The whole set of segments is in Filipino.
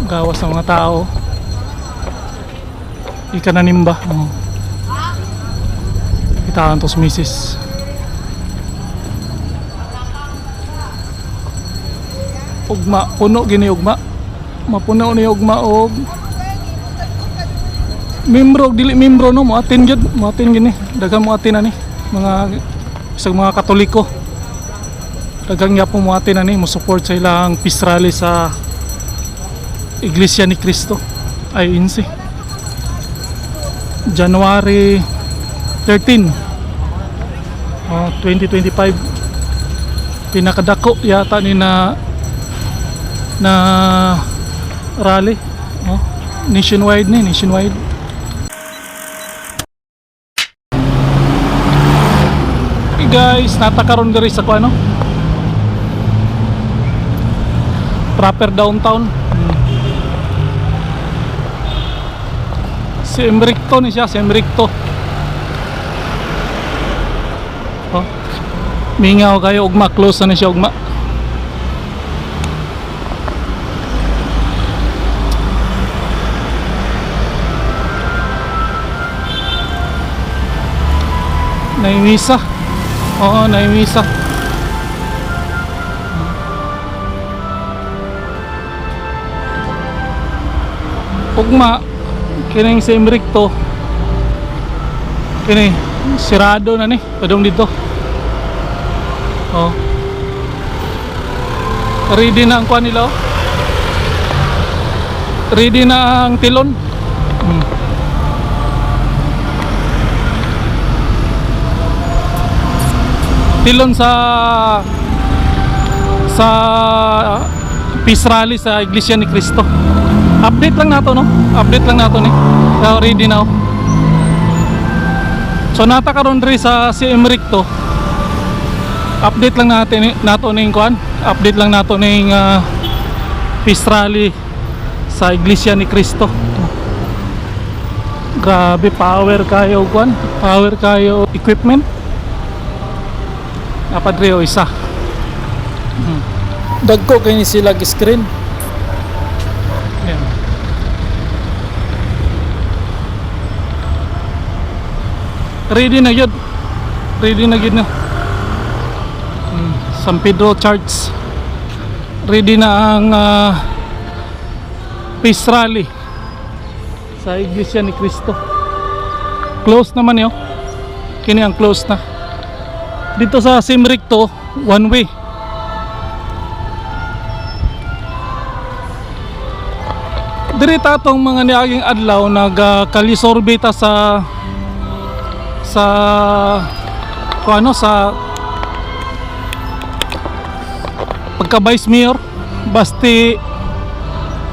gawas ng mga tao. Ikananimba. Kitaan to sa misis. Ugma, puno gini ugma. Mapuno ni ugma og membro dili membro no, mo atin gyud, mo atin gini. Daghang mo atin ani mga isang mga Katoliko. Daghang gyapon mo atin ani mo support sa ilang peace rally sa Iglesia ni Cristo INC. January 13 2025 pinakadako yata ni na rally nationwide ni nationwide. Okay guys, natakaroon diri sa kuano proper downtown. Si Emricto ni siya, si Emricto. Mingaw kayo ugma, close na siya ugma. Naimisa. Oo, naimisa. Ugma kining si Emricto kini sirado na ni padung dito. Ready na ang kuan nila. Ready na ang tilon. Tilon sa peace rally sa Iglesia ni Cristo. Update lang nato no. Update lang nato ni. So ready now. So natakaroon diri sa si Emricto. Update lang natin nato ning kuan. Update lang nato ning peace rally sa Iglesia ni Cristo. Grabe power kayo kuan. Power kayo equipment. Napadre o isa. Dagko kay ni sila screen. Ayan. Ready na yun. Ready na yun na. San Pedro Church. Ready na ang peace rally sa Iglesia ni Cristo. Close naman yun. Kini ang close na. Dito sa Emricto, one way. Dirita tong mga niaging adlaw nagkalisorbita sa kuano sa pagka Vice Mayor basti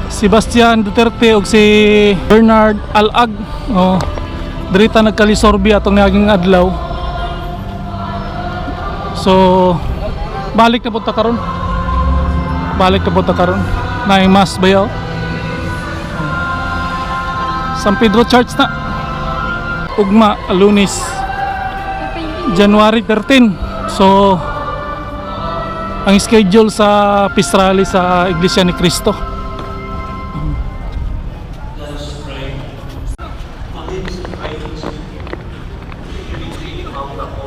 Sebastian Duterte ug si Bernard Alag. Dirita nagkalisorbi atong niaging adlaw. So balik na punta karon. Balik na punta karon. Naay mas bayaw. San Pedro Church na. Ugma Lunes. January 13. So ang schedule sa peace rally sa Iglesia ni Cristo.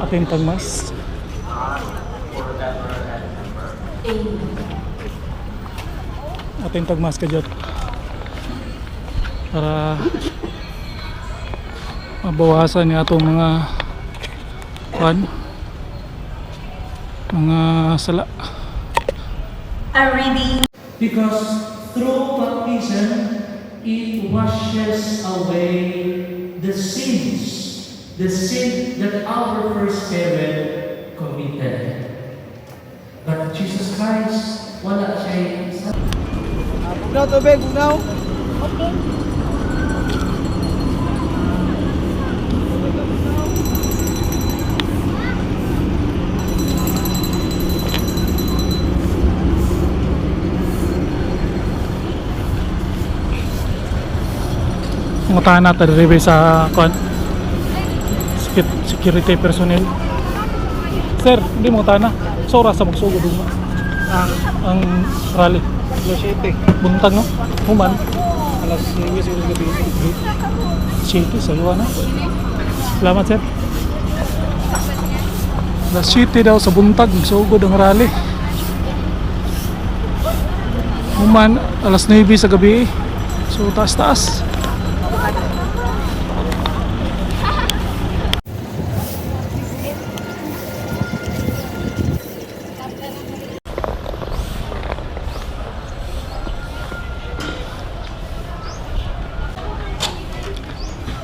Ating tagmas. Ating tagmas ka dyan para mabawasan niya itong mga mga sala. Because through baptism it washes away the sin that our first parent committed. But Jesus Christ, wala siya isa. Bugnaw tubig, bugnaw. Okay. Mutahan natin review sa security personnel. Sir, hindi mo tana. Sora sa magsugod ang rally. Alas 7. Buntag no? Human. Alas 9 siguro gabi. City sa luwa na. Salamat sir. Alas 7 daw sa buntag, sugod ang rally. Human, alas 9 sa gabi. So taas-taas.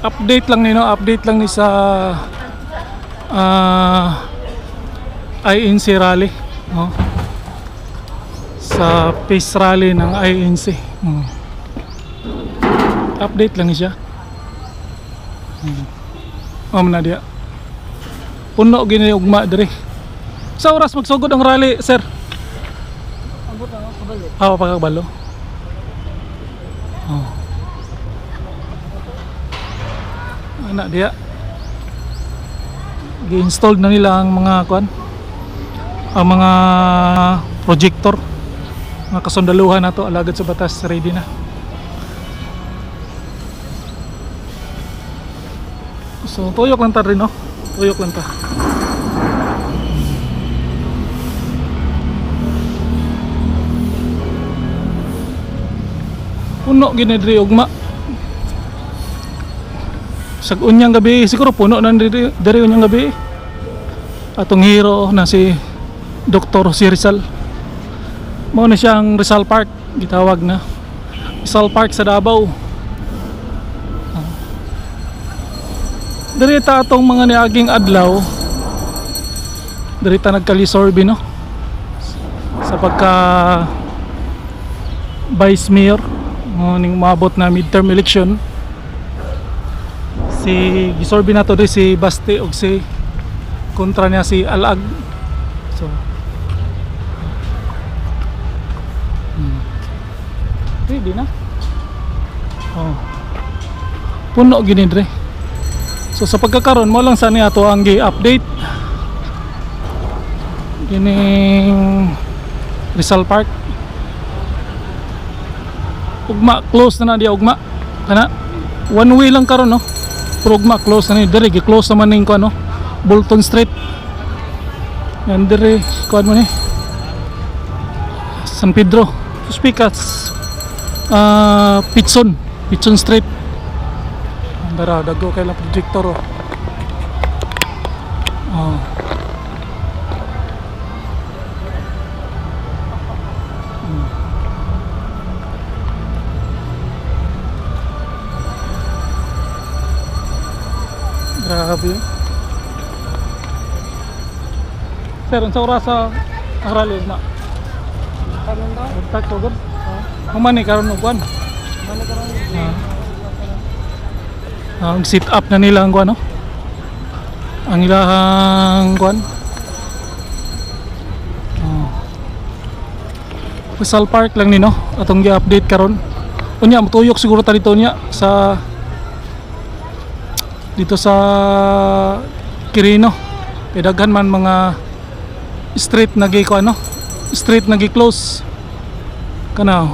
Update lang ni no, update lang ni sa INC rally, no? Sa peace rally ng INC. Update lang ni siya. Na dia. Puno gini ugma diri. Sa oras magsugod ang rally, sir? Abot na ako kabalo. Pagkabalo. Anak dia gi-install na nila ang mga kuan, ang mga projector, mga kasundaluhan na to, alagad sa batas, ready na. So tuyok lang ta rin, no? Tuyok lang ta. Puno gini diri ugma. Sa unyang gabi siguro puno na diri unyang gabi. Atong hero na si Dr. si Rizal. Mao na siyang Rizal Park gitawag na. Rizal Park sa Davao. Diri ta atong mga niaging adlaw. Diri ta nagkalisorbi, no? Sa pagka Vice Mayor ning maabot na midterm election. Si gisorbi na to di si Baste og si kontra niya si Alag. So ready na. Puno gini dre. So sa pagkakaroon mo lang sa niya to ang gi-update kining Rizal Park. Ugma close na dia ugma. Kana one way lang karon, no? Ugma close na ni diri gi-close naman ning ko ano, Bolton Street. Yan diri kuan mo ni San Pedro. Suspikas Pitson Street. Dara dago kay lang projector, oh. Grabe. Sir, sa oras sa ang rally na. Karon daw. Buntag sugod. Human ni karon ugwan. Balik karon. Ang sit up na nila ang kuan, no? Ang ilahang kuan. Rizal Park lang ni, no? Atong gi-update karon. Unya matuyok siguro ta dito niya sa dito sa Quirino. Daghan man mga street na gi ko ano, street na gi close. Kana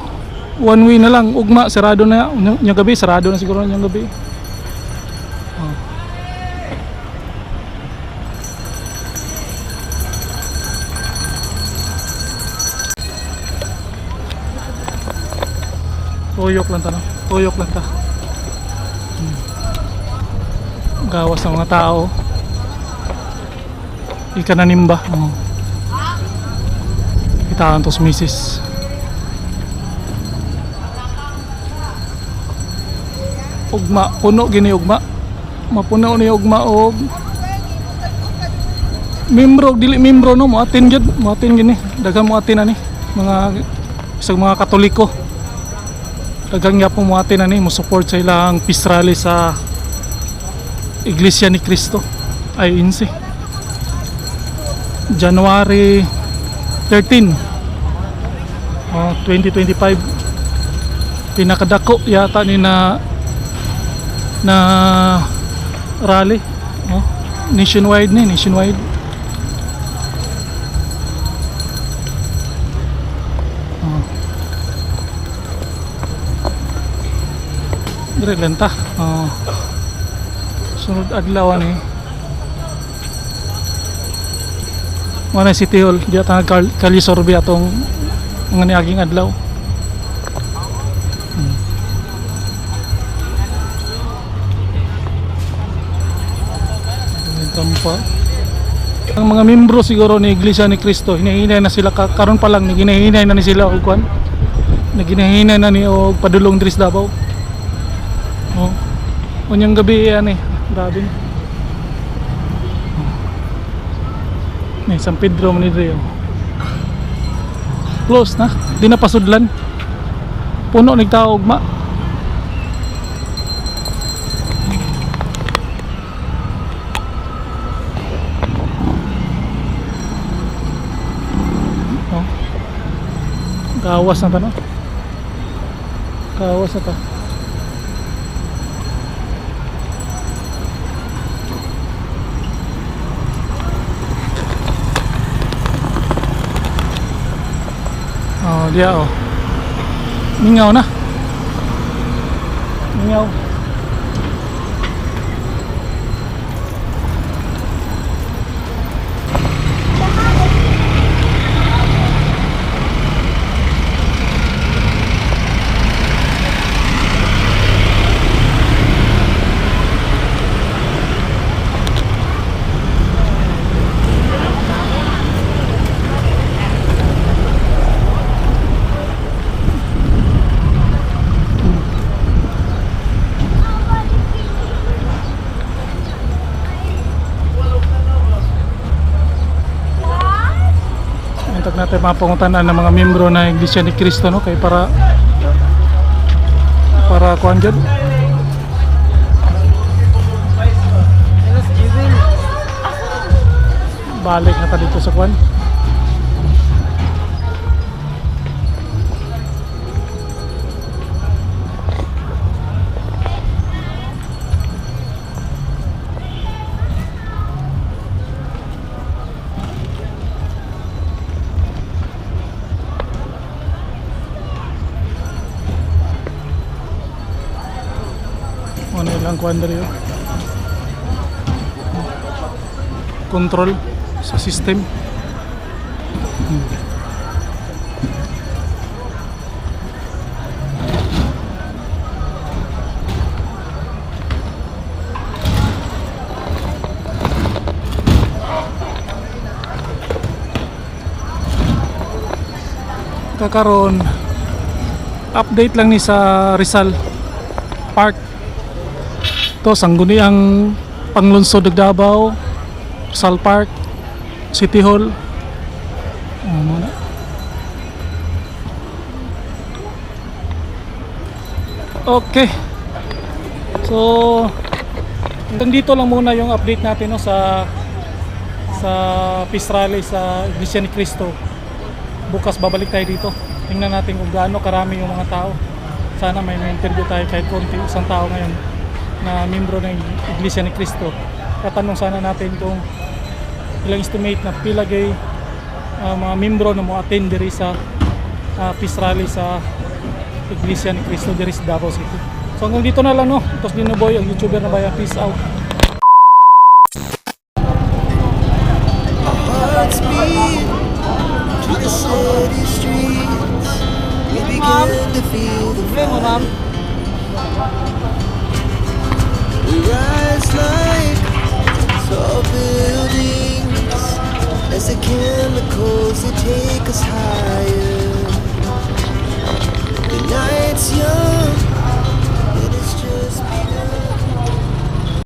one way na lang ugma sarado na nya gabi, sarado na siguro nya gabi. Tuyok lang ta, no? Tuyok lang ta. Gawas ng mga tao. Ika na nimba. Kitaan to sa misis. Ugma, puno gini ugma. Mapuno ni ugma og membro, dili membro, no? Muatin jud, muatin gini. Daghang muatin ani mga isang mga Katoliko. Daghang gyapon muatin ani mo support sa ilang peace rally sa Iglesia ni Cristo INC. January 13 2025 pinakadako yata ni na rally, nationwide ni, nationwide. Dire lang ta. Sunod adlaw ni. Wala City Hall, di ata kalisorbe atong mga niaging adlaw. Trampa. Ang mga membro siguro ni Iglesia ni Cristo, hinahinay na sila karon pa lang, hinahinay na ni sila og kwan. Naginahinay na ni og padulong diri sa Davao. Oh. Unyang gabi yan eh. Grabe. Ni San Pedro man ni Rio. Close na, di na pasudlan. Puno nagtaog ma. Oh. Kawas na ta no. Kawas na ta. Oh, dia oh. Mingaw na. Mingaw. Antag natin mapanguntanan ng mga membro na Iglesia ni Cristo no kay para kuan jud. Balik na ta dito sa kuan. Ano lang kuan diri oh. Control sa system. Kakaron update lang ni sa Rizal Park. To sangguni ang panglunsod ng Davao, Rizal Park, City Hall. Muna. Okay. So hanggang dito lang muna yung update natin no, sa Peace Rally sa Iglesia ni Cristo. Bukas babalik tayo dito. Tingnan natin kung gaano karami yung mga tao. Sana may interview tayo kahit konti, isang tao ngayon na membro ng Iglesia ni Cristo. Tatanong sana natin kung ilang estimate na pilagay mga membro na mo attend diri sa Peace Rally sa Iglesia ni Cristo diri sa Davao City. So hanggang dito na lang no. Ito si Dino Boy, ang YouTuber na bayan. Peace out. Hearts beat to the city streets. We begin to feel the vibe. We rise like tall buildings as the chemicals they take us higher. The night